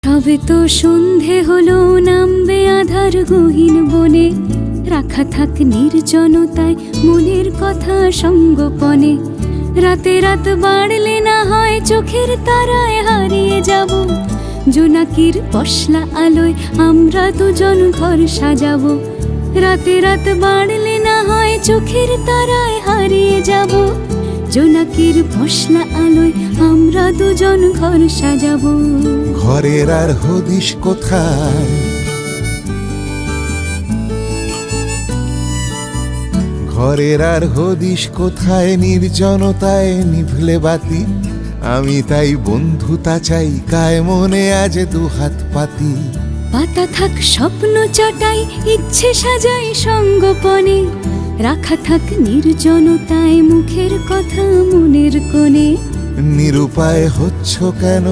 সবে তো সন্ধে হলো, নামবে আধার গহীন বনে, রাখা থাক নির্জনতায় মনের কথা সঙ্গোপনে। রাতে রাত বাড়লে না হয় চোখের তারায় হারিয়ে যাব, জোনাকির পশলা আলোয় আমরা দুজন ঘর সাজাবো। রাতে রাত বাড়লে না হয় চোখের তারায় হারিয়ে যাব, জোনাকির পশলা আলোয় আমরা দুজন ঘর সাজাবো। ঘরের আর হদিশ কোথায়, ঘরের আর হদিশ কোথায়, নির্জনতায় নিভলে বাতি। আমি তাই বন্ধুতা চাই, কায় মনে আজ দুহাত পাতি। পাতা থাক স্বপ্ন চাটাই, ইচ্ছে সাজাই সঙ্গোপনে, রাখা থাক নির্জনতায় মুখের কথা মনের কোণে। নিরুপায় হচ্ছ কেন